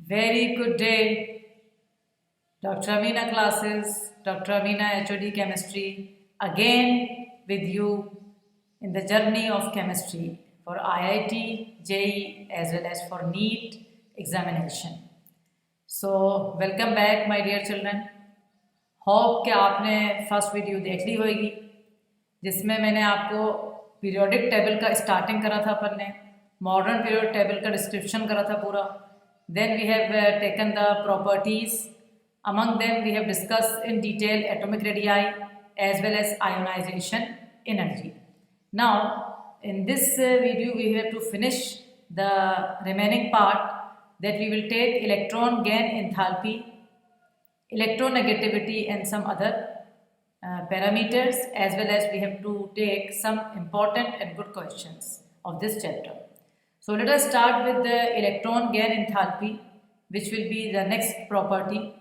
Very good day, Dr. Amina classes, Dr. Amina HOD Chemistry, again with you in the journey of chemistry for IIT, JEE as well as for NEET examination. So welcome back my dear children. Hope कि आपने first video देख ली होगी जिसमें मैंने आपको periodic table का starting करा था अपन ने, मॉडर्न पीरियोडिक टेबल का डिस्क्रिप्शन करा था पूरा. Then we have taken the properties. Among them we have discussed in detail atomic radii as well as ionization energy. Now in this video we have to finish the remaining part, that we will take electron gain enthalpy, electronegativity and some other parameters, as well as we have to take some important and good questions of this chapter. So let us start with the electron gain enthalpy, which will be the next property.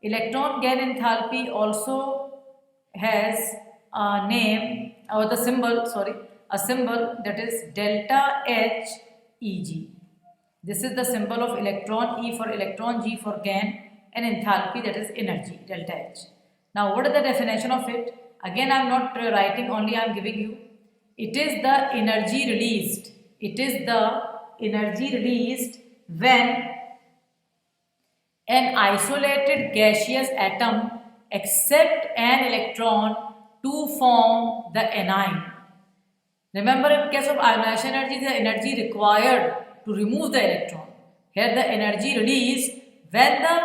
Electron gain enthalpy also has a name or the symbol, a symbol that is delta H Eg. This is the symbol of electron, E for electron, G for gain, and enthalpy, that is energy, delta H. Now what is the definition of it? Again I am not writing, only I am giving you. It is the energy released. It is the energy released when an isolated gaseous atom accepts an electron to form the anion. Remember, in case of ionization energy, the energy required to remove the electron. Here the energy released when the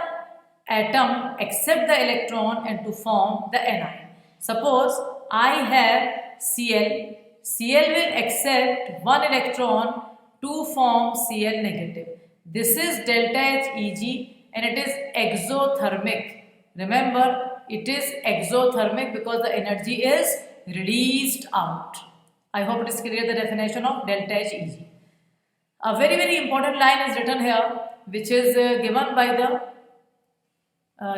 atom accepts the electron and to form the anion. Suppose I have Cl. Cl will accept one electron to form Cl negative. This is delta H Eg and it is exothermic. Remember, it is exothermic because the energy is released out. I hope it is clear the definition of delta H Eg. A very important line is written here, which is given by the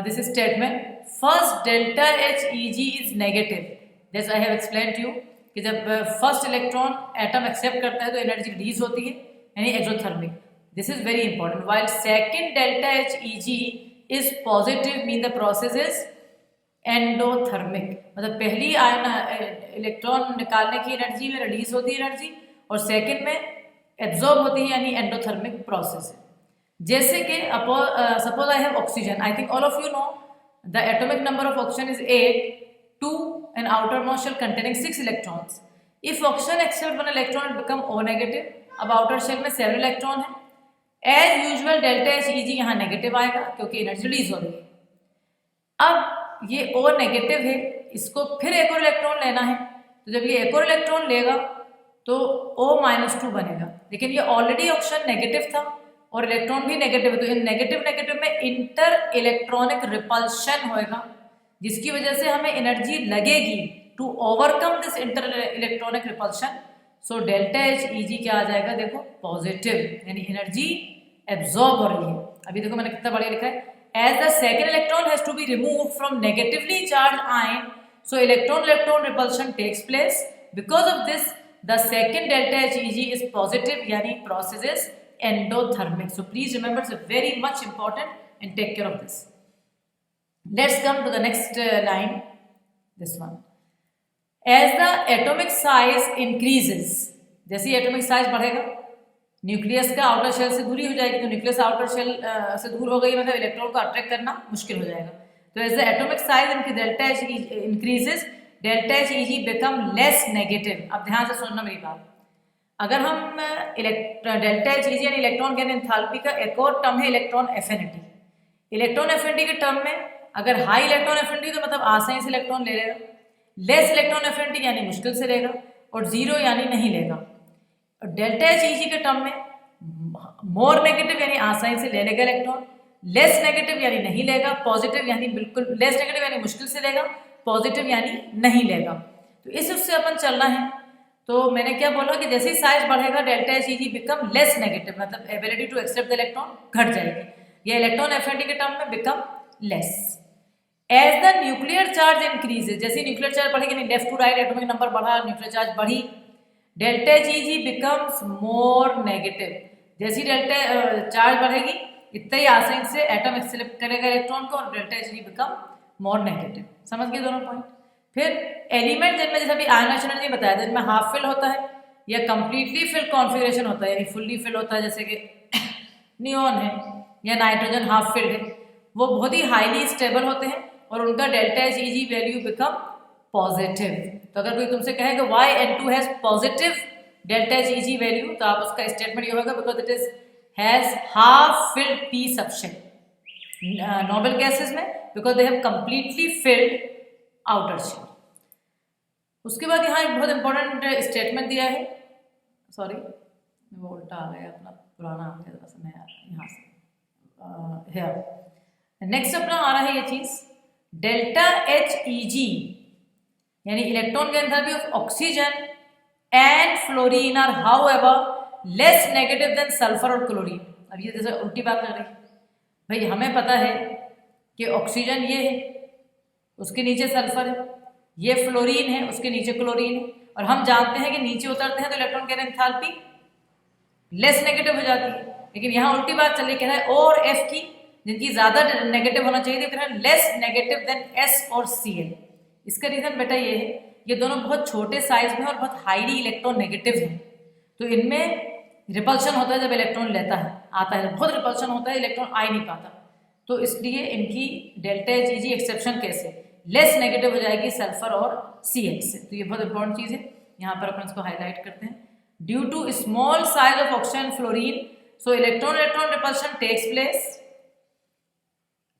this statement. First delta H Eg is negative. This I have explained to you कि जब first electron atom accept करता है तो energy release होती है, यानी exothermic. This is very important. While second delta H E G is positive, mean the process is endothermic. मतलब पहली आयन इलेक्ट्रॉन निकालने की एनर्जी में रिलीज होती है एनर्जी, और सेकंड में एब्जॉर्ब होती है, यानी एंडोथर्मिक प्रोसेस है. जैसे कि suppose I have oxygen. I think all of you know the atomic number of oxygen is 8. 2 an outermost shell containing 6 electrons. If oxygen accepts one electron, it become O negative. अब outer shell में 7 electron है. As usual delta H Eg यहाँ negative आएगा क्योंकि energy release हो रही है. अब ये O नेगेटिव है, इसको फिर एक और इलेक्ट्रॉन लेना है, तो जब ये एक और इलेक्ट्रॉन लेगा तो O-2 बनेगा. लेकिन ये ऑलरेडी ऑक्सीजन नेगेटिव था और इलेक्ट्रॉन भी नेगेटिव है, तो इन नेगेटिव में इंटर इलेक्ट्रॉनिक रिपल्शन होएगा, जिसकी वजह से हमें एनर्जी लगेगी to overcome this inter electronic repulsion. So delta H E G क्या आ जाएगा, देखो पॉजिटिव, यानी एनर्जी एब्जॉर्ब हो रही है. अभी देखो मैंने कितना बढ़िया लिखा है. As the second electron has to be remove from negatively charge ion, so electron repulsion takes place. Because of this the second delta H E G is positive, यानी process is endothermic. So please remember, it's very much important and take care of this. Let's come to the next line, this one. As the atomic size increases, जैसे ही atomic size बढ़ेगा, nucleus का outer shell से दूरी हो जाएगी, तो nucleus outer shell से दूर हो गई, मतलब इलेक्ट्रॉन को अट्रैक्ट करना मुश्किल हो जाएगा. तो एज द एटॉमिक साइज इनकी delta H increases, delta H E G become less negative. अब ध्यान से सुनना मेरी बात. अगर हम डेल्टा एच ईजी यानी इलेक्ट्रॉन गेन एंथैल्पी का एक और टर्म है इलेक्ट्रॉन एफिनिटी. इलेक्ट्रॉन एफिनिटी के टर्म में अगर हाई इलेक्ट्रॉन एफिनिटी तो मतलब आसानी से इलेक्ट्रॉन ले लेगा, लेस इलेक्ट्रॉन एफिनिटी यानी मुश्किल से लेगा, और जीरो यानी नहीं लेगा. और डेल्टा एच ईजी के टर्म में मोर नेगेटिव यानी आसानी से ले लेगा इलेक्ट्रॉन, लेस नेगेटिव यानी नहीं लेगा, पॉजिटिव यानी बिल्कुल, लेस नेगेटिव यानी मुश्किल से लेगा, पॉजिटिव यानी नहीं लेगा. तो इस उससे अपन चलना है. तो मैंने क्या बोला कि जैसे ही साइज बढ़ेगा delta H E G become less negative, मतलब ability to accept the electron घट जाएगी. ये इलेक्ट्रॉन एफिनिटी के टर्म में become less. As the nuclear charge increases, जैसे न्यूक्लियर चार्ज बढ़ेगी, यानी left to right atomic number बढ़ा, न्यूक्लियर चार्ज बढ़ी, delta G becomes more negative. जैसी डेल्टा चार्ज बढ़ेगी इतना ही आसानी से एटम एक्सेप्ट करेगा इलेक्ट्रॉन को और delta H become more negative. समझ गए दोनों पॉइंट। फिर एलिमेंट जिनमें जैसे अभी आयनाइजेशन एनर्जी बताया था, जिनमें हाफ फिल होता है या कंप्लीटली फिल कॉन्फ़िगरेशन होता है, यानी फुल्ली फिल होता है, जैसे कि नियॉन है या नाइट्रोजन हाफ फिल्ड है, वो बहुत ही हाईली स्टेबल होते हैं और उनका delta H E value become positive. तो अगर कोई तुमसे कहे कि why N2 has positive delta H E value, तो आप उसका स्टेटमेंट ये होगा because it is has half filled P subshell. Noble gases में because they have completely filled outer shell. उसके बाद यहाँ एक बहुत इंपॉर्टेंट स्टेटमेंट दिया है, सॉरी वो उल्टा आ गया, अपना पुराना आ गया, थोड़ा सा नया यहाँ से है। नेक्स्ट अपना आ रहा है ये चीज डेल्टा एच ई जी, यानी इलेक्ट्रॉन की enthalpy of oxygen and fluorine are however less negative than sulphur और क्लोरीन। अब ये जैसे उल्टी बात लग रही है भाई, हमें पता है कि ऑक्सीजन ये है, उसके नीचे सल्फर है, ये फ्लोरीन है, उसके नीचे क्लोरीन है, और हम जानते हैं कि नीचे उतरते हैं तो इलेक्ट्रॉन की एंथैल्पी लेस नेगेटिव हो जाती है। लेकिन यहाँ उल्टी बात चल रही, कह रहा है और एफ की, जिनकी ज्यादा नेगेटिव होना चाहिए, कह रहा है लेस नेगेटिव देन एस और सी एल। इसका रीजन बेटा ये है, ये दोनों बहुत छोटे साइज में और बहुत हाईली इलेक्ट्रॉन नेगेटिव हैं, तो इनमें रिपल्शन होता है जब इलेक्ट्रॉन लेता है आता है, बहुत रिपल्शन होता है, इलेक्ट्रॉन आ ही नहीं पाता, तो इसलिए इनकी डेल्टा एच ई जी एक्सेप्शन कैसे लेस नेगेटिव हो जाएगी सल्फर और सी एच से। तो ये बहुत इंपॉर्टेंट चीज़ है, यहाँ पर अपन इसको हाईलाइट करते हैं। Due to small size of oxygen fluorine so electron electron repulsion takes place,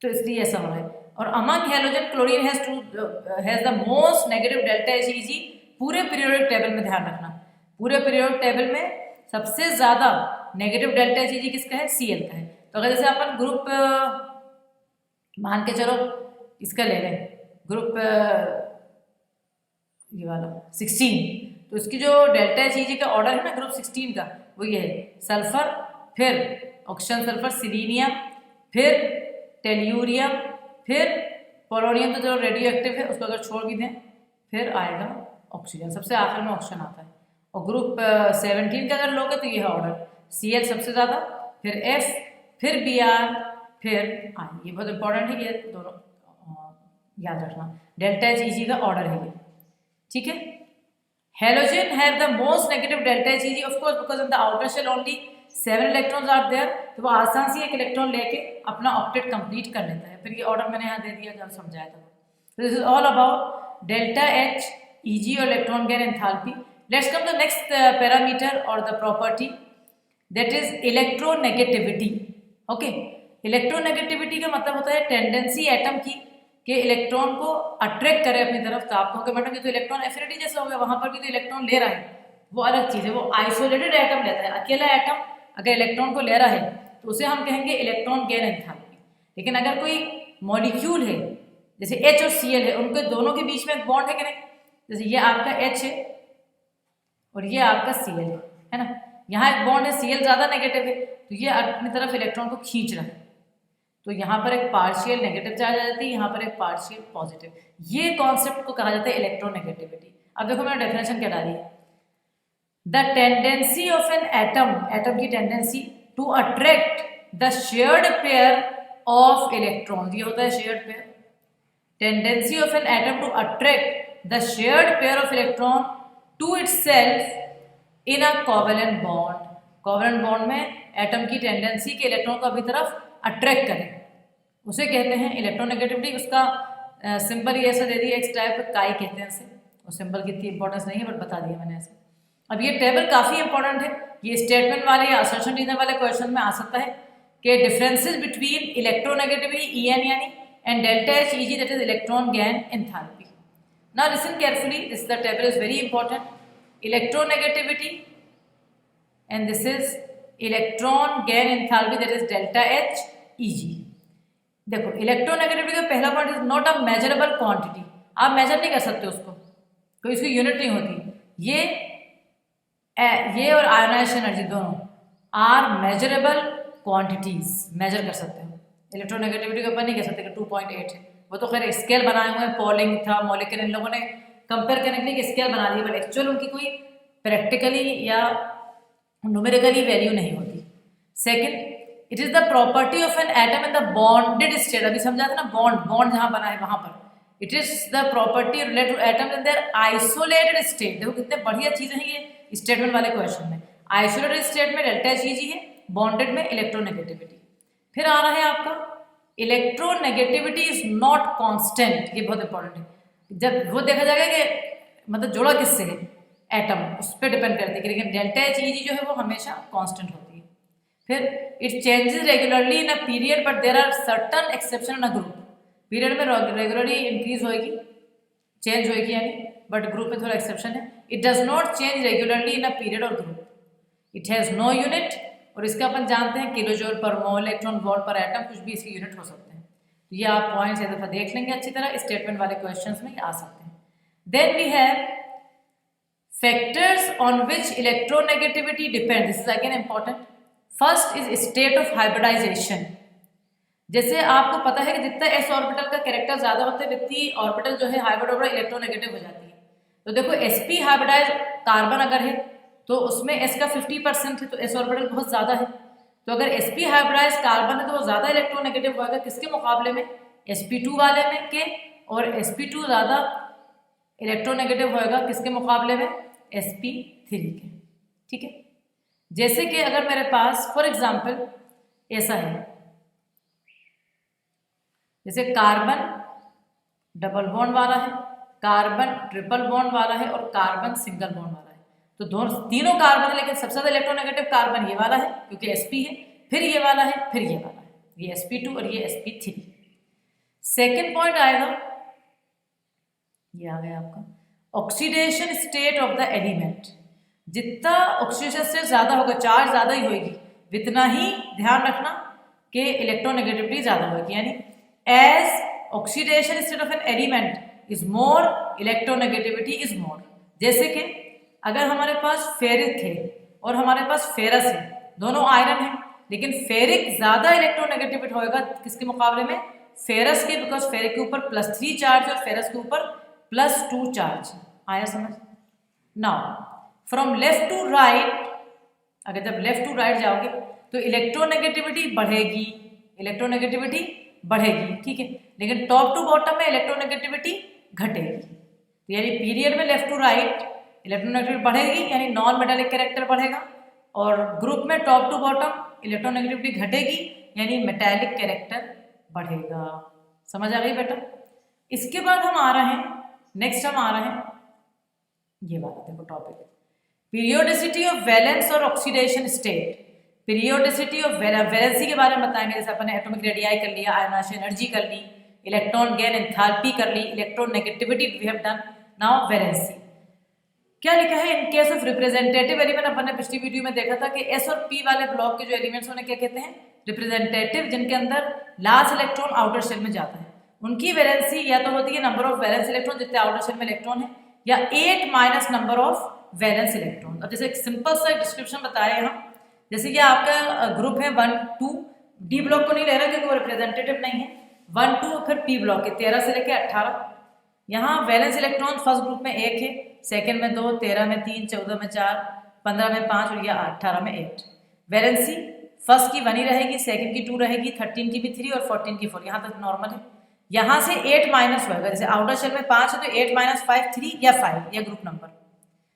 तो इसलिए ऐसा हो रहा है। और among halogen chlorine has the most negative delta H E G पूरे पीरियोडिक टेबल में, ध्यान रखना पूरे पीरियोडिक टेबल में सबसे ज्यादा नेगेटिव डेल्टा एच ई जी किसका है, सी एल का है। तो अगर जैसे अपन ग्रुप मान के चलो इसका ले लें, ग्रुप ये वाला 16, तो इसकी जो डेल्टा एच ई जी का ऑर्डर है ना ग्रुप 16 का, वो ये है सल्फर, फिर ऑक्सीजन सल्फर सिलीनियम, फिर टेल्यूरियम, फिर पोलोनियम, तो जो रेडियो एक्टिव है उसको अगर छोड़ भी दें फिर आएगा ऑक्सीजन, सबसे आखिर में ऑक्सीजन आता है। और ग्रुप 17 का अगर लोगे तो ये है ऑर्डर, सी एल सबसे ज़्यादा, फिर एफ, फिर बी आर, फिर आई। ये बहुत इंपॉर्टेंट है, ये दोनों याद रखना, डेल्टा एच ई जी का ऑर्डर है ये, ठीक है। Halogen have the most negative delta H E G of course because in the outer shell only 7 electrons are there, तो वो आसान से एक इलेक्ट्रॉन लेके अपना ऑक्टेट कंप्लीट कर लेता है। फिर ये ऑर्डर मैंने यहाँ दे दिया जब समझाया था। तो this is all about delta H E G और electron gain enthalpy. Let's come the next parameter और the property that is electronegativity. Okay, electronegativity का मतलब होता है टेंडेंसी एटम की कि इलेक्ट्रॉन को अट्रैक्ट करे अपनी तरफ। तो आप कहोगे मैडम ये तो इलेक्ट्रॉन एफिनिटी जैसा हो गया, वहां पर भी तो इलेक्ट्रॉन ले रहा है, वो अलग चीज़ है, वो आइसोलेटेड एटम लेता है। अकेला एटम अगर इलेक्ट्रॉन को ले रहा है तो उसे हम कहेंगे इलेक्ट्रॉन गेन एंथैल्पी। लेकिन अगर कोई मॉलिक्यूल है जैसे H और Cl है, उनके दोनों के बीच में एक बॉन्ड है कि नहीं, जैसे ये आपका H है और ये आपका Cl है ना, यहाँ एक बॉन्ड है, Cl ज़्यादा नेगेटिव है तो ये अपनी तरफ इलेक्ट्रॉन को खींच रहा है, तो यहाँ पर एक पार्शियल नेगेटिव चार्ज आ जाती है, यहाँ पर एक पार्शियल पॉजिटिव। ये कॉन्सेप्ट को कहा जाता है इलेक्ट्रोनेगेटिविटी। अब देखो मैंने डेफिनेशन क्या डाली है, the tendency of an atom, atom की tendency to attract the shared pair of electron, ये होता है shared pair. Tendency of an atom to attract the shared pair of electron to itself in a covalent bond. Covalent bond में atom की tendency के electron को अपनी तरफ attract करें, उसे कहते हैं इलेक्ट्रोनेगेटिविटी। उसका सिंबल ये ऐसा दे दिया, एक्स टाइप काई कहते हैं इसे, और सिंबल की इतनी इंपॉर्टेंस नहीं है बट बता दिया मैंने ऐसे। अब ये टेबल काफ़ी इंपॉर्टेंट है, ये स्टेटमेंट वाले या असर्शन रीजन वाले क्वेश्चन में आ सकता है कि डिफरेंसेस बिटवीन इलेक्ट्रोनेगेटिविटी EN यानी and delta H E G that is electron gain enthalpy. Now listen carefully, this the table is very important, electronegativity and this is electron gain enthalpy that is delta H E G. देखो electronegativity का पहला point is not a measurable quantity, आप measure नहीं कर सकते उसको, कोई इसकी यूनिट नहीं होती। ये और आयोनाइजेशन एनर्जी दोनों आर मेजरेबल क्वांटिटीज, मेजर कर सकते हो। इलेक्ट्रोनेगेटिविटी को अपन नहीं कह सकते कि 2.8 है, वो तो खैर स्केल बनाए हुए हैं, पॉलिंग था, मॉलिक्यूल, इन लोगों ने कंपेयर करने के लिए स्केल बना दी, बट एक्चुअल उनकी कोई प्रैक्टिकली या न्यूमेरिकली वैल्यू नहीं होती। Second, it is the property of an atom in the bonded state, अभी समझा था ना, बॉन्ड बॉन्ड जहां बना है वहां पर, it is the property related to atom in their isolated state. देखो कितने बढ़िया चीजें हैं ये स्टेटमेंट वाले क्वेश्चन में। आइसोलेटेड स्टेट में डेल्टा एच है, बॉन्डेड में इलेक्ट्रोनेगेटिविटी। फिर आ रहा है आपका इलेक्ट्रोनेगेटिविटी इज नॉट कांस्टेंट, ये बहुत इंपॉर्टेंट है। जब वो देखा जाएगा कि मतलब जोड़ा किससे है, एटम, उस पर डिपेंड करती है, लेकिन डेल्टा एच जो है वो हमेशा कांस्टेंट होती है। फिर it changes regularly in a period but there are certain exception in a group. Period में रेगुलरली इंक्रीज होएगी, चेंज होएगी यानी, बट ग्रुप में थोड़ा एक्सेप्शन है। It does not change regularly in a period और group. It has no unit, और इसका अपन जानते हैं kilo joule per mole, electron volt per atom, कुछ भी इसके यूनिट हो सकते हैं। तो ये आप पॉइंट्स एक दफा देख लेंगे अच्छी तरह, स्टेटमेंट वाले क्वेश्चंस में आ सकते हैं। Then we have factors on which electronegativity depend, this is again important. First is state of hybridization. जैसे आपको पता है कि जितना एस ऑर्बिटल का कैरेक्टर ज्यादा होता है उतनी ऑर्बिटल जो है हाइब्रिड ऑर्बिटल इलेक्ट्रोनेगेटिव हो जाती है। तो देखो sp हाइब्रिडाइज कार्बन अगर है तो उसमें s का 50% है, तो s ऑर्बिटल बहुत ज्यादा है। तो अगर sp हाइब्रिडाइज कार्बन है तो वो ज्यादा इलेक्ट्रोनेगेटिव होगा किसके मुकाबले में, sp2 वाले में के, और sp2 ज्यादा इलेक्ट्रोनेगेटिव होगा किसके मुकाबले में, sp3 के। ठीक है, जैसे कि अगर मेरे पास फॉर एग्जाम्पल ऐसा है, जैसे कार्बन डबल बॉन्ड वाला है, कार्बन ट्रिपल बॉन्ड वाला है और कार्बन सिंगल बॉन्ड वाला है। तो दोनों तीनों कार्बन है, लेकिन सबसे ज्यादा इलेक्ट्रोनेगेटिव कार्बन ये वाला है क्योंकि sp है, फिर ये वाला है, फिर ये वाला है, ये sp2 और ये sp3। सेकेंड पॉइंट आएगा, ये आ गया आपका oxidation state of the element. जितना ऑक्सीडेशन स्टेट ज्यादा होगा, चार्ज ज्यादा ही होगी, उतना ही ध्यान रखना कि इलेक्ट्रोनेगेटिविटी ज्यादा होगी। यानी as oxidation state of an element is more, electronegativity is more. जैसे कि अगर हमारे पास फेरिक है और हमारे पास फेरस है, दोनों आयरन है, लेकिन फेरिक ज्यादा इलेक्ट्रोनेगेटिविटी होगा किसके मुकाबले में, फेरस के, बिकॉज फेरिक के ऊपर +3 चार्ज और फेरस के ऊपर +2 चार्ज। आया समझ? Now from left to right, अगर जब लेफ्ट टू राइट जाओगे तो इलेक्ट्रोनेगेटिविटी बढ़ेगी, इलेक्ट्रोनेगेटिविटी बढ़ेगी, ठीक है, लेकिन टॉप टू बॉटम में इलेक्ट्रोनेगेटिविटी घटेगी। तो यानी पीरियड में लेफ्ट टू राइट इलेक्ट्रोनेगेटिविटी बढ़ेगी, यानी नॉन मेटालिक कैरेक्टर बढ़ेगा, और ग्रुप में टॉप टू बॉटम इलेक्ट्रोनेगेटिविटी घटेगी, यानी मेटालिक कैरेक्टर बढ़ेगा। समझ आ गई बेटा? इसके बाद हम आ रहे हैं, नेक्स्ट हम आ रहे हैं ये वाला, देखो टॉपिक पीरियोडिसिटी ऑफ वैलेंस और oxidation state. Periodicity of valency के बारे में बताएंगे, जैसे अपन ने एटॉमिक रेडियाई कर लिया, आयनाइजेशन एनर्जी कर ली, इलेक्ट्रॉन गेन एंथैल्पी कर ली, electron negativity we have done. Now valency क्या लिखा है, in case of representative element, अपन ने पिछली वीडियो में देखा था कि एस और पी वाले ब्लॉक के जो एलिमेंट्स उन्हें क्या कहते हैं, रिप्रेजेंटेटिव, जिनके अंदर लार्ज इलेक्ट्रॉन आउटर शेल में जाता है, उनकी वैलेंसी या तो होती है नंबर ऑफ वैलेंस इलेक्ट्रॉन जितने आउटर शेल में इलेक्ट्रॉन है, या 8 minus number of valence electron. अब जैसे एक सिंपल सा डिस्क्रिप्शन बताया यहाँ, जैसे कि आपका ग्रुप है 1 2, डी ब्लॉक को नहीं ले रहा क्योंकि वो रिप्रेजेंटेटिव नहीं है, 1 2, फिर पी ब्लॉक है 13 से लेकर 18। यहाँ वैलेंस इलेक्ट्रॉन फर्स्ट ग्रुप में 1 है, सेकेंड में 2, 13 में 3, 14 में 4, 15 में 5 और यह 18 में 8। वैलेंसी फर्स्ट की 1 ही रहेगी, सेकेंड की 2 रहेगी, 13 की भी 3 और 14 की 4, यहाँ तक नॉर्मल है। यहाँ से 8 माइनस होगा, जैसे आउटर शेल में 5 है तो 8 माइनस 5 3 या 5 या ग्रुप नंबर,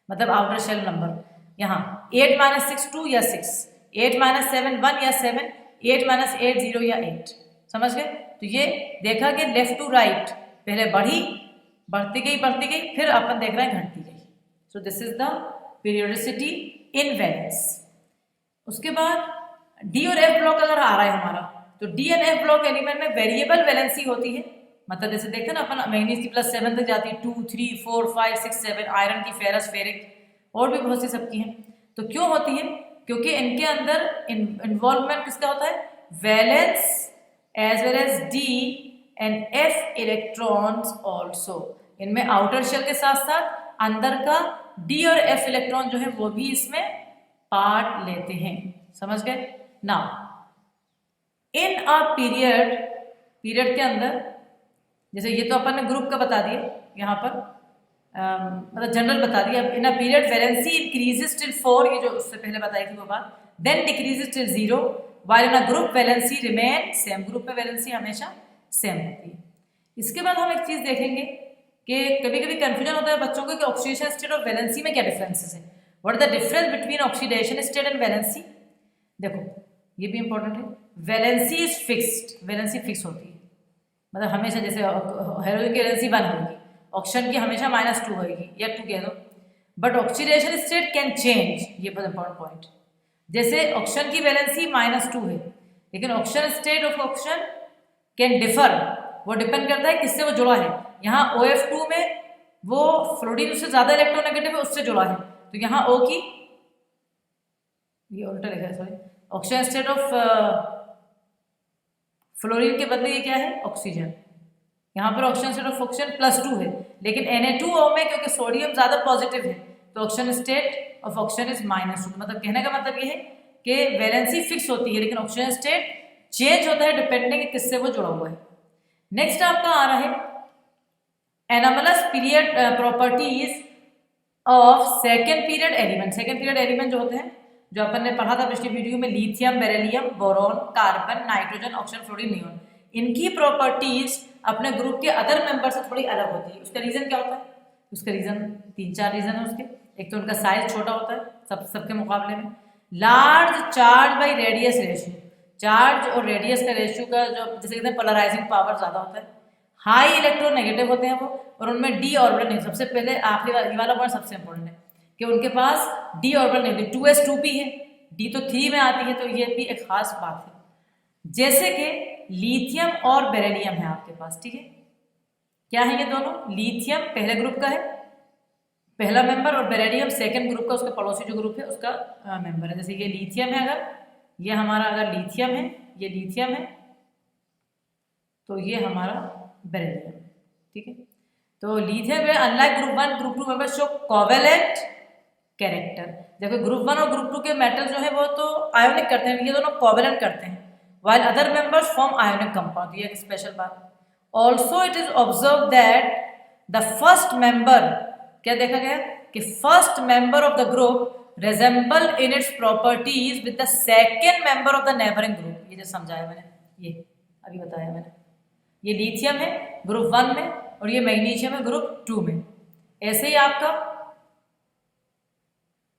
मतलब आउटर शेल नंबर। यहाँ 8 माइनस 6 2 या 6, 8 माइनस 7 1 या 7, 8 माइनस 8 0 या 8। समझ गए? तो ये देखा कि लेफ्ट टू राइट पहले बढ़ती गई, फिर अपन देख रहे हैं घटती गई। So this is the periodicity in valence. उसके बाद डी और एफ ब्लॉक अगर आ रहा है हमारा, तो D and F block element में वेरिएबल वैलेंसी होती है, मतलब जैसे देखते हैं ना अपन मैग्नीज की +7 तक जाती है, 2 3 4 5 6 7, आयरन की फेरस फेरिक और भी बहुत सी सबकी हैं। तो क्यों होती है? क्योंकि इनके अंदर इन्वॉल्वमेंट किसका होता है, valence as well as D and F electrons also. इनमें आउटर शेल के साथ साथ अंदर का डी और एफ इलेक्ट्रॉन जो है वो भी इसमें पार्ट लेते हैं। समझ गए? नाउ इन अ पीरियड के अंदर, जैसे ये तो अपन ने ग्रुप का बता दिया, यहाँ पर मतलब जनरल बता दिया। In a period valency increases till 4, ये जो उससे पहले बताई थी वो बात, then decreases till 0, while in a group valency remain same, group में वैलेंसी हमेशा सेम होती है। इसके बाद हम एक चीज देखेंगे कि कभी कभी कंफ्यूजन होता है बच्चों को कि ऑक्सीडेशन स्टेट और वैलेंसी में क्या डिफरेंसेस है, what is the difference between oxidation state and valency. देखो ये भी इंपॉर्टेंट है, valency is fixed, valency fix होती है, मतलब हमेशा जैसे हेलोजन की वैलेंसी 1 होगी, ऑक्सीजन की हमेशा -2 होगी या 2 कह दो, but oxidation state can change, ये बहुत इंपॉर्टेंट पॉइंट। जैसे ऑक्सीजन की वैलेंसी -2 है, लेकिन oxygen state of oxygen can differ, वो डिपेंड करता है किससे वो जुड़ा है। यहाँ OF2 में वो फ्लोरीन उससे ज्यादा इलेक्ट्रोनेगेटिव है, उससे जुड़ा है, तो यहाँ O की, ये उल्टा लिखा है sorry, oxygen state of fluorine के बदले ये क्या है ऑक्सीजन, यहाँ पर ऑक्सीजन स्टेट ऑफ ऑक्सीजन +2 है, लेकिन Na2O में क्योंकि सोडियम ज्यादा पॉजिटिव है तो oxygen state of oxygen is -2। मतलब कहने का मतलब ये है कि वैलेंसी फिक्स होती है लेकिन ऑक्सीजन स्टेट चेंज होता है डिपेंडिंग किससे वो जुड़ा हुआ है। नेक्स्ट आपका आ रहा है anomalous period properties of second period element. Second period element जो होते हैं, जो अपन ने पढ़ा था पिछली वीडियो में, lithium, beryllium, boron, carbon, nitrogen, oxygen, fluorine, neon, इनकी प्रॉपर्टीज अपने ग्रुप के अदर मेंबर से थोड़ी अलग होती है। उसका रीजन क्या होता है? उसका रीजन 3-4 रीजन है उसके। एक तो उनका साइज छोटा होता है सबके मुकाबले में, large charge by radius ratio, charge और रेडियस का रेशियो का जो जैसे कहते हैं पोलराइजिंग पावर ज्यादा होता है, हाई इलेक्ट्रोनेगेटिव होते हैं वो, और उनमें डी ऑर्बिटल नहीं। सबसे पहले आखिरी वाला पॉइंट सबसे इंपॉर्टेंट है कि उनके पास डी ऑर्बिटल नहीं, 2s2p है, डी तो 3 में आती है, तो ये भी एक खास बात है। जैसे कि लिथियम और बेरिलियम है आपके पास, ठीक है, क्या है ये दोनों? लिथियम पहले ग्रुप का है, पहला मेंबर, और बेरिलियम सेकंड ग्रुप का, उसका पड़ोसी जो ग्रुप है उसका मेंबर है। जैसे ये लिथियम है, अगर ये हमारा अगर लिथियम है, ये लिथियम है, तो ये हमारा बेरिलियम, ठीक है। तो lithium unlike group 1 group 2 member show covalent character. देखो ग्रुप 1 और ग्रुप 2 के मेटल जो है वो तो आयोनिक करते हैं, ये दोनों कोवेलेंट करते हैं, while other members form ionic compound। ये एक स्पेशल बात। Also it is observed that the first member, क्या देखा गया कि first member of the group resemble in its properties with the second member of the neighboring group। ये जो समझाया मैंने, ये अभी बताया मैंने, ये लिथियम है ग्रुप 1 में और ये मैग्नीशियम है ग्रुप 2 में। ऐसे ही आपका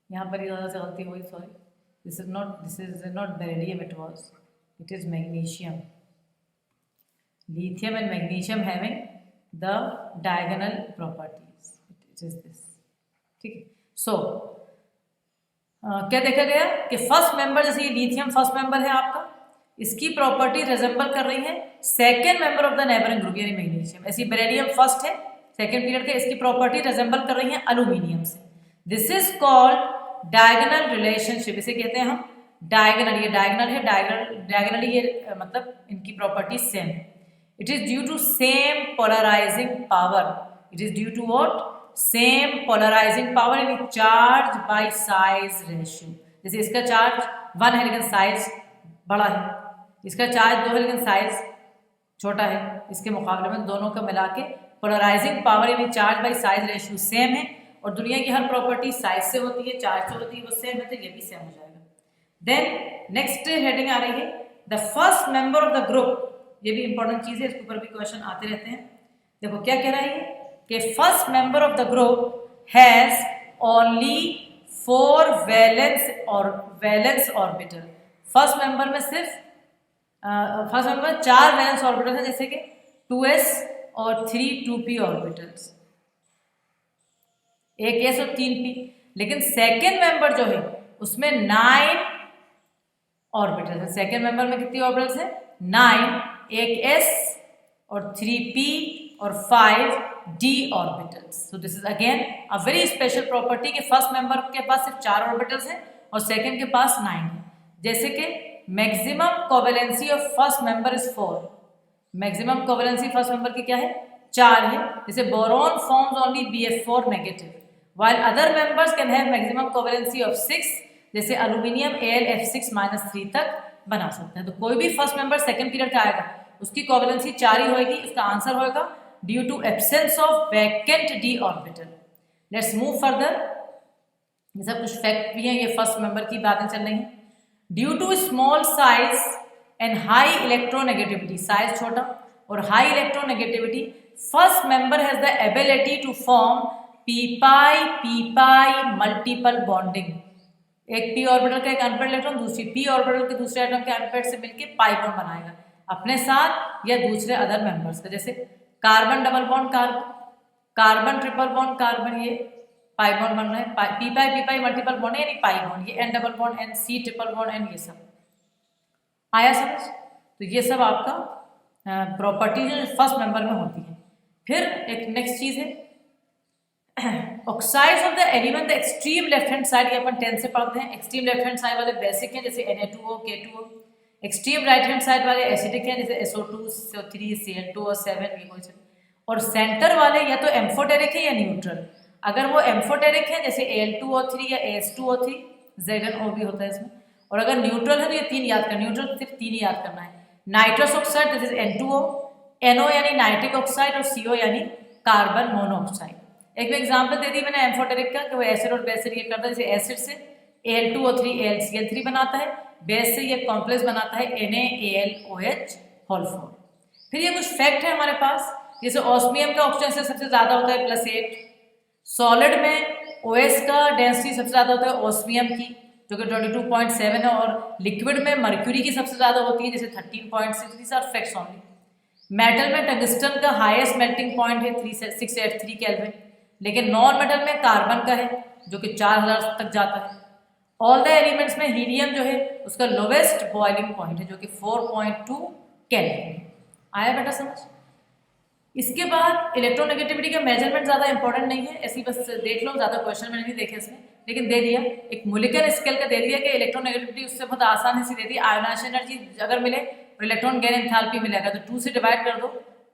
यहाँ पर ज्यादा से गलती हुई, sorry, this is not beryllium, it was, it is magnesium, lithium and magnesium having the diagonal properties, it is this, ठीक है। सो क्या देखा गया कि फर्स्ट मेंबर, जैसे ये लिथियम फर्स्ट मेंबर है आपका, इसकी प्रॉपर्टी रिजेंबल कर रही है second member of the neighbouring group यानी मैग्नीशियम। ऐसी बेरिलियम फर्स्ट है सेकेंड पीरियड के, इसकी प्रॉपर्टी रिजेंबल कर रही है अल्यूमिनियम से। This is called diagonal relationship, इसे कहते हैं हम डायगोनल। ये डायगोनल है, डायगोनली ये मतलब इनकी प्रॉपर्टी सेम है। It is due to same polarising power, it is due to what? Same polarising power in charge by size ratio. जैसे इसका चार्ज 1 है लेकिन साइज बड़ा है, इसका चार्ज 2 है लेकिन साइज छोटा है, इसके मुकाबले में दोनों का मिला के पोलराइजिंग पावर यानी charge by size ratio same है। और दुनिया की हर प्रॉपर्टी साइज से होती है, चार्ज से होती है, वो सेम है, तो ये भी सेम हो जाएगा। देन नेक्स्ट हेडिंग आ रही है the first member of the group. ये भी इंपॉर्टेंट चीज है, इसके ऊपर भी क्वेश्चन आते रहते हैं। देखो क्या कह रहा है कि first member of the group has only 4 valence orbital. First member में सिर्फ फर्स्ट मेंबर 4 वैलेंस ऑर्बिटल है, जैसे कि 2s और 3 2p ऑर्बिटल्स, एक s और 3p। लेकिन सेकेंड मेंबर जो है उसमें 9 ऑर्बिटल्स है। सेकेंड मेंबर में कितनी ऑर्बिटल्स है? 9, एक s और 3p और 5 d orbitals. So this is again a very special property कि फर्स्ट मेंबर के पास सिर्फ 4 ऑर्बिटल्स हैं और सेकेंड के पास 9 है। जैसे कि maximum covalency of first member is 4, maximum covalency first member की क्या है? 4 है। जैसे boron forms only Bf4 negative, while other members can have maximum covalency of 6, जैसे एल्यूमिनियम AlF6-3 तक बना सकते हैं। तो कोई भी फर्स्ट मेंबर सेकंड पीरियड का आएगा उसकी कोवेलेंसी 4 ही होगी। इसका आंसर होगा due to absence of vacant d orbital. Let's move further. ये सब कुछ फैक्ट भी हैं, ये फर्स्ट मेंबर की बातें चल रही हैं। Due to small size and high electronegativity, size छोटा और high electronegativity, first member has the ability to form P pi multiple bonding. एक पी ऑर्बिटल का एक अनपेयर्ड इलेक्ट्रॉन दूसरी पी ऑर्बिटल के दूसरे एटम के अनपेयर्ड से मिलकर पाई बॉन्ड बनाएगा अपने साथ या दूसरे अदर मेंबर्स का। जैसे carbon double bond carbon, carbon triple bond carbon, ये पाई बॉन्ड बन रहा है, पी पाई मल्टीपल बॉन्ड है यानी पाई बॉन्ड, ये N double bond N C triple bond N, ये सब आया समझ। तो ये सब आपका प्रॉपर्टी जो फर्स्ट मेंबर में होती है। फिर एक नेक्स्ट चीज है oxides of the element the extreme left hand side, ये अपन 10 से पढ़ते हैं। एक्सट्रीम लेफ्ट हैंड साइड वाले बेसिक हैं जैसे Na2O K2O, extreme right hand side वाले एसिडिक हैं जैसे SO2 CO3 Cl2O7, ये कोई से। और सेंटर वाले या तो एम्फोटेरिक है या न्यूट्रल। अगर वो एम्फोटेरिक है जैसे Al2O3 या As2O3, ZnO भी होता है इसमें, और अगर न्यूट्रल है तो ये 3 याद करना, न्यूट्रल सिर्फ 3 ही याद करना है। Nitrous oxide this is N2O, NO यानी नाइट्रिक ऑक्साइड और CO यानी कार्बन मोनोऑक्साइड। एक एग्जांपल दे दी मैंने एम्फोटेरिक का कि वो एसिड और बेस से रिएक्ट करता है, जैसे एसिड से Al2O3 AlCl3 बनाता है, बेस से ये कॉम्प्लेक्स बनाता है NaAlOH होल 4। फिर ये कुछ फैक्ट है हमारे पास, जैसे ऑस्मियम का ऑक्सीजन से सबसे ज्यादा होता है +8, सॉलिड में OS का डेंसिटी सबसे ज्यादा होता है ऑस्मियम की जो कि 22.7 है, और लिक्विड में मर्क्यूरी की सबसे ज्यादा होती है जैसे 13.6। these are facts only। Metal में टंगस्टन का हाईएस्ट मेल्टिंग पॉइंट है 683 केल्विन, लेकिन नॉन मेटल में कार्बन का है जो कि 4000 तक जाता है। ऑल द एलिमेंट्स में हीलियम जो है उसका लोवेस्ट बॉइलिंग पॉइंट है जो कि 4.2 केल्विन। आया बेटा समझ। इसके बाद इलेक्ट्रोनेगेटिविटी का मेजरमेंट ज़्यादा इंपॉर्टेंट नहीं है, ऐसी बस देख लो, ज़्यादा क्वेश्चन मैंने नहीं देखे इसमें, लेकिन दे दिया एक मोलिकुलर स्केल का दे दिया कि इलेक्ट्रोनेगेटिविटी उससे बहुत आसान सी दे दी। आयोनाइजेशन एनर्जी अगर मिले और इलेक्ट्रॉन गेन एंथैल्पी मिलेगा तो 2 से डिवाइड कर दो,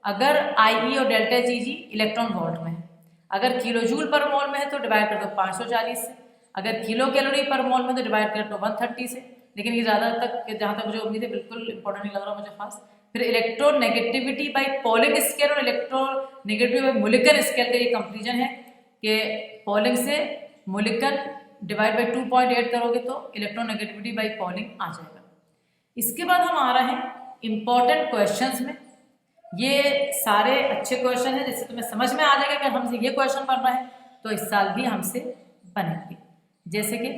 अगर IE और डेल्टा GG इलेक्ट्रॉन वोल्ट में है, अगर किलो जूल पर मोल में है तो डिवाइड कर दो 540 से, अगर किलो कैलोरी पर मोल में तो डिवाइड कर दो 130 से। लेकिन ये ज़्यादा तक जहाँ तक मुझे उम्मीद है बिल्कुल इंपॉर्टेंट नहीं लग रहा मुझे खास। फिर इलेक्ट्रोनेगेटिविटी बाई पॉलिंग स्केल और इलेक्ट्रोनेगेटिविटी बाई मोलिकुलर स्केल का ये कंपेरिजन है कि पॉलिंग से मोलिकुलर डिवाइड बाई 2.8 करोगे तो इलेक्ट्रोनेगेटिविटी बाई पॉलिंग आ जाएगा। इसके बाद हम आ रहे हैं इंपॉर्टेंट क्वेश्चंस में। ये सारे अच्छे क्वेश्चन हैं जिससे तुम्हें समझ में आ जाएगा कि हमसे ये क्वेश्चन बन रहा है तो इस साल भी हमसे बनेंगे। जैसे कि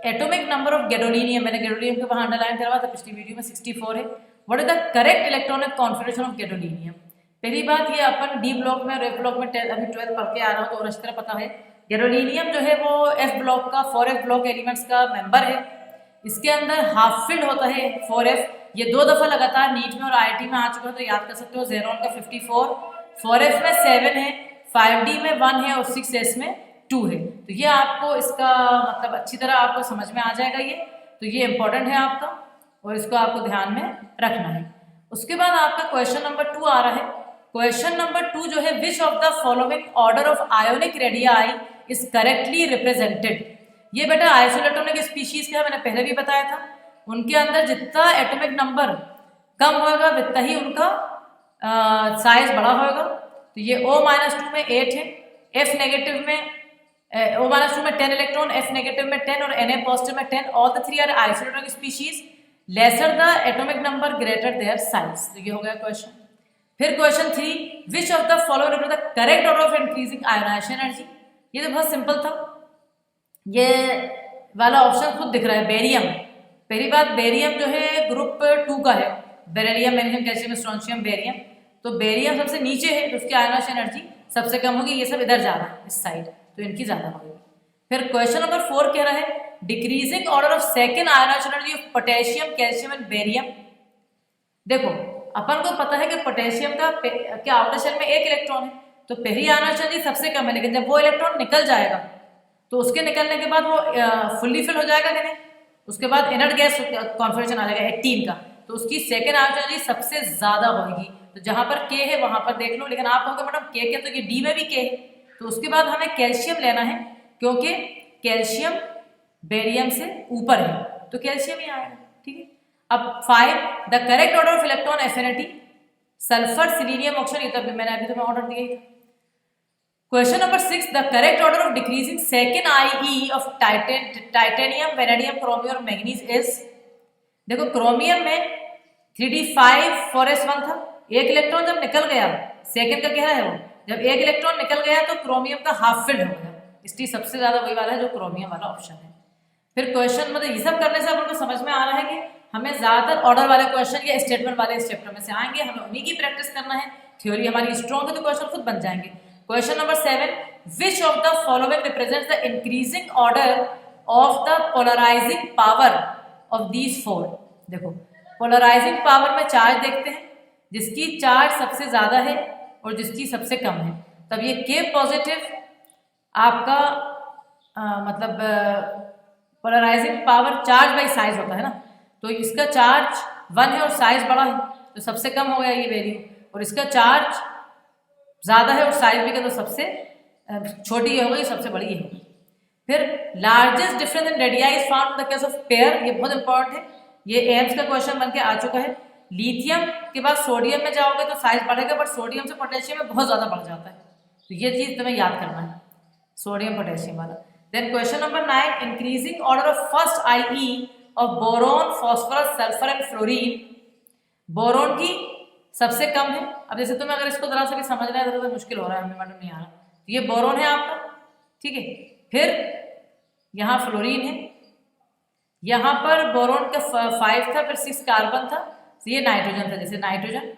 एटॉमिक नंबर ऑफ गैडोलीनियम, मैंने गैडोलीनियम के वहाँ अंडरलाइन करवा था पिछली वीडियो में, 64 है। What is the correct electronic configuration of gadolinium. पहली बात ये अपन डी ब्लॉक में और एफ ब्लॉक में अभी 12 पढ़ के आ रहा हूँ तो अच्छी तरह पता है। गैडोलीनियम जो है वो एफ ब्लॉक का 4f ब्लॉक एलिमेंट्स का मेंबर है। इसके अंदर हाफ फिल्ड होता है 4f, ये 2 दफा लगातार नीट में और IIT में आ चुका है तो याद कर सकते हो। जेरोन का 54, 4f में 7 है, 5d में 1 है और 6s में 2 है। तो ये आपको इसका मतलब अच्छी तरह आपको समझ में आ जाएगा ये, तो ये इंपॉर्टेंट है आपका और इसको आपको ध्यान में रखना है। उसके बाद आपका क्वेश्चन नंबर 2 आ रहा है। क्वेश्चन नंबर 2 जो है, विच of the following order of ionic radii is correctly represented. ये बेटा आइसोइलेक्ट्रॉनिक स्पीशीज का मैंने पहले भी बताया था, उनके अंदर जितना एटॉमिक नंबर कम होगा उतना ही उनका साइज बड़ा होगा। तो ये O-2 में 8 है, F नेगेटिव में O-2 में 10 इलेक्ट्रॉन, F नेगेटिव में 10 और Na पॉजिटिव में 10। All the 3 are isoelectronic species, lesser the atomic number greater their size. तो ये हो गया क्वेश्चन। फिर question 3, which of the following the correct order of increasing ionisation energy. ये तो बहुत सिंपल था, ये वाला ऑप्शन खुद दिख रहा है, बेरियम। पहली बात बेरियम जो है ग्रुप 2 का है, beryllium magnesium calcium strontium barium. तो बेरियम सबसे नीचे है तो उसकी आयोनाइजेशन एनर्जी सबसे कम होगी, ये सब इधर जा रहा है इस साइड तो इनकी ज्यादा होगी। फिर क्वेश्चन नंबर 4 कह रहा है decreasing order of second ionisation energy of potassium calcium and barium. देखो अपन को पता है कि पोटेशियम का क्या आउटर शेल में 1 इलेक्ट्रॉन है तो पहली आयोनाइजेशन एनर्जी सबसे कम है, लेकिन जब वो इलेक्ट्रॉन निकल जाएगा तो उसके निकलने के बाद वो फुल्ली फिल हो जाएगा कि नहीं, उसके बाद इनर्ट गैस कॉन्फिगरेशन आ जाएगा 18 का, तो उसकी सेकंड आयोनाइजेशन एनर्जी सबसे ज्यादा होगी। तो जहां पर K है वहां पर देख लो, लेकिन आप कहोगे मैडम K के तो ये D में भी K है, तो उसके बाद हमें कैल्शियम लेना है क्योंकि कैल्शियम बेरियम से ऊपर है तो कैल्शियम ही आएगा। ठीक है। अब 5 the correct order of electron affinity sulphur selenium oxygen, ये तो मैंने अभी तुम्हें ऑर्डर दिया ही था। Question number 6 the correct order of decreasing second IE of titanium vanadium chromium और मैंगनीज इज। देखो क्रोमियम में 3d5 4s1 था, एक इलेक्ट्रॉन जब निकल गया, सेकंड का कह रहा है वो, जब एक इलेक्ट्रॉन निकल गया तो क्रोमियम का हाफ फिल्ड हो गया, इसलिए सबसे ज्यादा वही वाला है जो क्रोमियम वाला ऑप्शन है। फिर क्वेश्चन मतलब ये सब करने से अपन को समझ में आ रहा है कि हमें ज्यादातर ऑर्डर वाले क्वेश्चन या स्टेटमेंट वाले इस चैप्टर में से आएंगे, हमें उन्हीं की प्रैक्टिस करना है। थ्योरी हमारी स्ट्रॉन्ग है तो क्वेश्चन खुद बन जाएंगे। Question number 7, which of the following represents the increasing order of the polarising power of these four. देखो पोलराइजिंग पावर में चार्ज देखते हैं, जिसकी चार्ज सबसे ज्यादा है और जिसकी सबसे कम है, तब ये K पॉजिटिव आपका मतलब polarising power charge by size होता है ना, तो इसका चार्ज 1 है और साइज बड़ा है तो सबसे कम हो गया ये वैल्यू, और इसका चार्ज ज्यादा है और साइज भी का तो सबसे छोटी हो गई, सबसे बड़ी है। फिर largest difference in radii is found in the case of pair, ये बहुत इंपॉर्टेंट है, ये एम्स का क्वेश्चन बन के आ चुका है। लिथियम के बाद सोडियम में जाओगे तो साइज बढ़ेगा, बट सोडियम से पोटेशियम में बहुत ज्यादा बढ़ जाता है, तो ये चीज तुम्हें याद करना है, सोडियम पोटेशियम वाला। Then question number 9, increasing order of first IE of boron phosphorus sulphur and fluorine. Boron की सबसे कम है, अब जैसे तुम्हें अगर इसको जरा सा भी समझना है तो मुश्किल हो रहा है, हमें मालूम नहीं आ रहा, तो ये बोरोन है आपका, ठीक है। फिर यहाँ फ्लोरीन है, यहाँ पर बोरोन का 5 था, फिर 6 कार्बन था, तो ये नाइट्रोजन था, जैसे नाइट्रोजन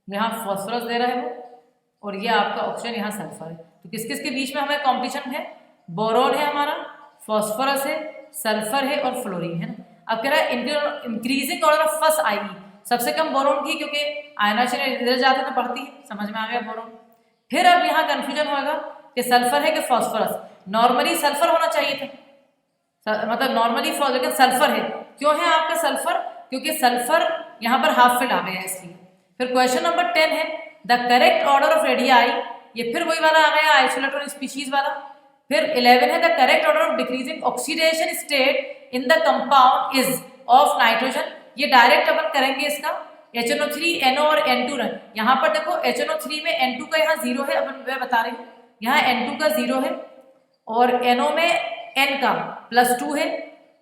यहाँ फॉस्फोरस दे रहा है वो, और ये आपका ऑक्सीजन यहाँ सल्फर है। तो किस किस के बीच में हमें कॉम्पिटिशन है, बोरोन है हमारा, फॉस्फोरस है, सल्फर है और फ्लोरीन है ना। अब कह रहा है increasing order of first IE, सबसे कम बोरोन की, क्योंकि आयनाइजेशन इधर जाते तो बढ़ती है, समझ में आ गया बोरोन। फिर अब यहाँ कंफ्यूजन होगा कि सल्फर है कि फॉस्फोरस, नॉर्मली सल्फर होना चाहिए था, मतलब नॉर्मली लेकिन सल्फर है, क्यों है आपका सल्फर, क्योंकि सल्फर यहाँ पर हाफ फिल आ गया है इसलिए। फिर क्वेश्चन नंबर 10 है the correct order of radii, ये फिर वही वाला आ गया आइसोलेटर स्पीशीज वाला। फिर 11 है the correct order of decreasing oxidation state in the compound is of nitrogen, ये डायरेक्ट अपन करेंगे इसका, HNO3 NO और N2 रन। यहाँ पर देखो HNO3 में N2 का यहाँ 0 है, अपन मैं बता रही हूँ, यहाँ N2 का 0 है और NO में N का +2 है,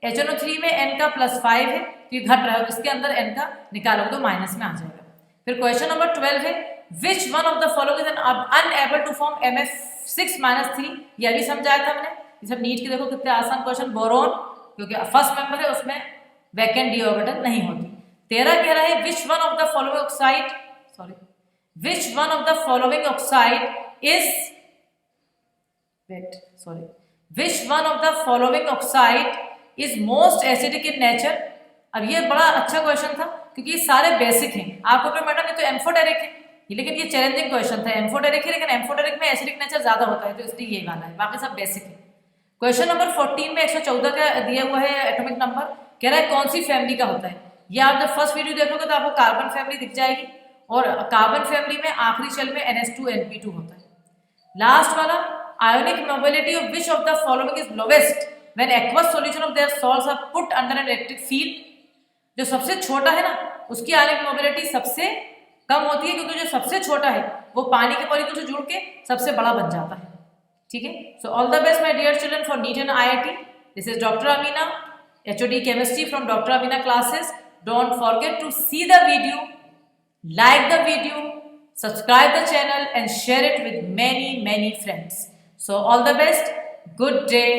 HNO3 में N का +5 है, तो ये घट रहा है, इसके अंदर N का निकालोगे तो माइनस में आ जाएगा। फिर क्वेश्चन नंबर 12 है which one of the following is unable to form MF6-3, यह भी समझाया था हमने, ये सब नीट के देखो कितने आसान क्वेश्चन। बोरोन क्योंकि फर्स्ट मेंबर है उसमें वैकेंट डी ऑर्बिटल नहीं होती। 13 कह रहा है which one of the following oxide, which one of the following oxide is which one of the following oxide is most acidic in nature. अब ये बड़ा अच्छा क्वेश्चन था क्योंकि ये सारे बेसिक हैं, आपको क्या मैडम ये तो एम्फोटेरिक है, लेकिन ये चैलेंजिंग क्वेश्चन था, एम्फोटेरिक है लेकिन एम्फोटेरिक में एसिडिक नेचर ज्यादा होता है, तो इसलिए ये वाला है, बाकी सब बेसिक है। क्वेश्चन नंबर 14 में 114 का दिया हुआ है एटॉमिक नंबर, कह रहा है कौन सी फैमिली का होता है। ये आप जब फर्स्ट वीडियो देखोगे तो आपको कार्बन फैमिली दिख जाएगी, और कार्बन फैमिली में आखिरी शेल में NH2 NP2 होता है। लास्ट वाला ionic mobility of which of the following is lowest when aqueous solution of their salts are put under an electric field. जो सबसे छोटा है ना उसकी आयोनिक मोबिलिटी सबसे कम होती है, क्योंकि जो सबसे छोटा है वो पानी के मॉलिक्यूल से जुड़ के सबसे बड़ा बन जाता है, ठीक है। So all the best my dear children for NEET and IIT। This is doctor Amina, HOD chemistry from Dr. Amina classes. Don't forget to see the video, like the video, subscribe the channel and share it with many friends. So all the best, good day.